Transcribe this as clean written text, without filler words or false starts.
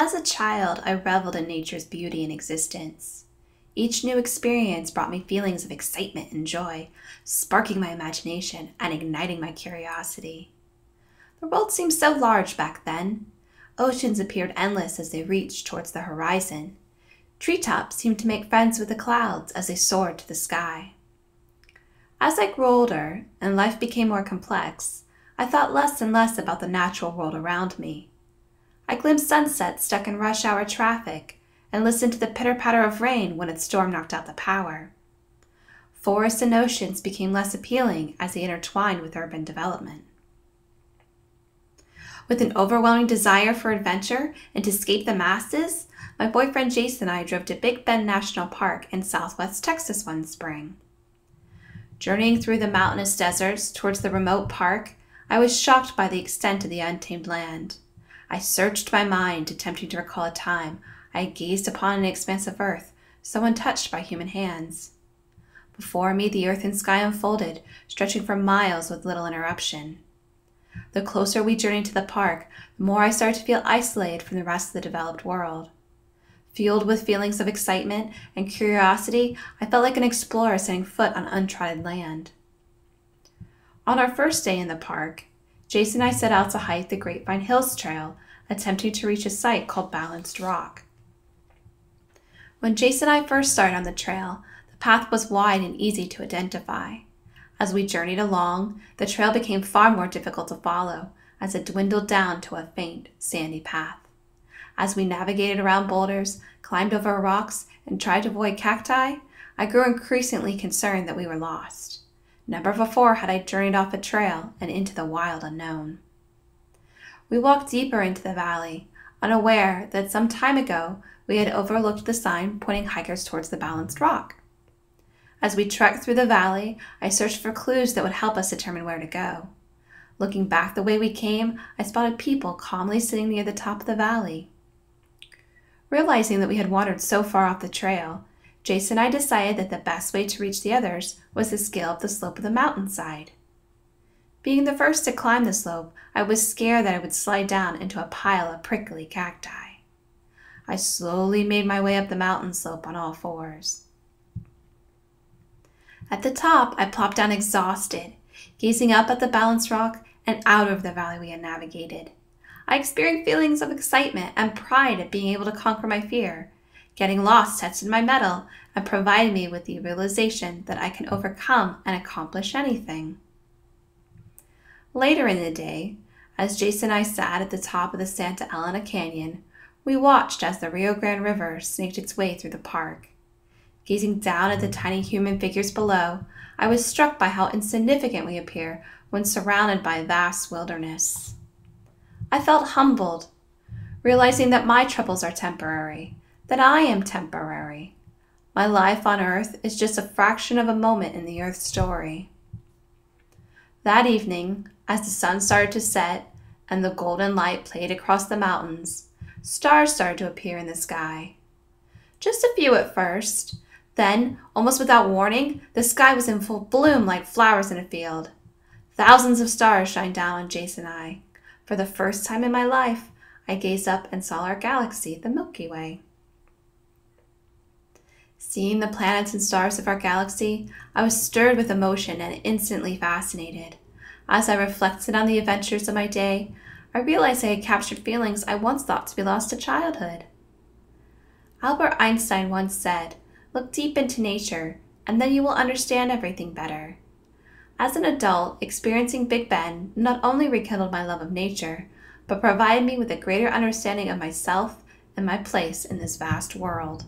As a child, I reveled in nature's beauty and existence. Each new experience brought me feelings of excitement and joy, sparking my imagination and igniting my curiosity. The world seemed so large back then. Oceans appeared endless as they reached towards the horizon. Treetops seemed to make friends with the clouds as they soared to the sky. As I grew older and life became more complex, I thought less and less about the natural world around me. I glimpsed sunsets stuck in rush hour traffic and listened to the pitter-patter of rain when a storm knocked out the power. Forests and oceans became less appealing as they intertwined with urban development. With an overwhelming desire for adventure and to escape the masses, my boyfriend Jason and I drove to Big Bend National Park in southwest Texas one spring. Journeying through the mountainous deserts towards the remote park, I was shocked by the extent of the untamed land. I searched my mind, attempting to recall a time I had gazed upon an expanse of earth so untouched by human hands. Before me, the earth and sky unfolded, stretching for miles with little interruption. The closer we journeyed to the park, the more I started to feel isolated from the rest of the developed world. Fueled with feelings of excitement and curiosity, I felt like an explorer setting foot on untrodden land. On our first day in the park, Jason and I set out to hike the Grapevine Hills Trail, attempting to reach a site called Balanced Rock. When Jason and I first started on the trail, the path was wide and easy to identify. As we journeyed along, the trail became far more difficult to follow as it dwindled down to a faint, sandy path. As we navigated around boulders, climbed over rocks, and tried to avoid cacti, I grew increasingly concerned that we were lost. Never before had I journeyed off a trail and into the wild unknown. We walked deeper into the valley, unaware that some time ago we had overlooked the sign pointing hikers towards the Balanced Rock. As we trekked through the valley, I searched for clues that would help us determine where to go. Looking back the way we came, I spotted people calmly sitting near the top of the valley. Realizing that we had wandered so far off the trail, Jason and I decided that the best way to reach the others was to scale up the slope of the mountainside. Being the first to climb the slope, I was scared that I would slide down into a pile of prickly cacti. I slowly made my way up the mountain slope on all fours. At the top, I plopped down exhausted, gazing up at the Balanced Rock and out over the valley we had navigated. I experienced feelings of excitement and pride at being able to conquer my fear. Getting lost tested my mettle and provided me with the realization that I can overcome and accomplish anything. Later in the day, as Jason and I sat at the top of the Santa Elena Canyon, we watched as the Rio Grande River snaked its way through the park. Gazing down at the tiny human figures below, I was struck by how insignificant we appear when surrounded by vast wilderness. I felt humbled, realizing that my troubles are temporary, that I am temporary. My life on earth is just a fraction of a moment in the earth's story. That evening, as the sun started to set and the golden light played across the mountains, stars started to appear in the sky. Just a few at first. Then, almost without warning, the sky was in full bloom like flowers in a field. Thousands of stars shined down on Jason and I. For the first time in my life, I gazed up and saw our galaxy, the Milky Way. Seeing the planets and stars of our galaxy, I was stirred with emotion and instantly fascinated. As I reflected on the adventures of my day, I realized I had captured feelings I once thought to be lost to childhood. Albert Einstein once said, "Look deep into nature, and then you will understand everything better." As an adult, experiencing Big Bend not only rekindled my love of nature, but provided me with a greater understanding of myself and my place in this vast world.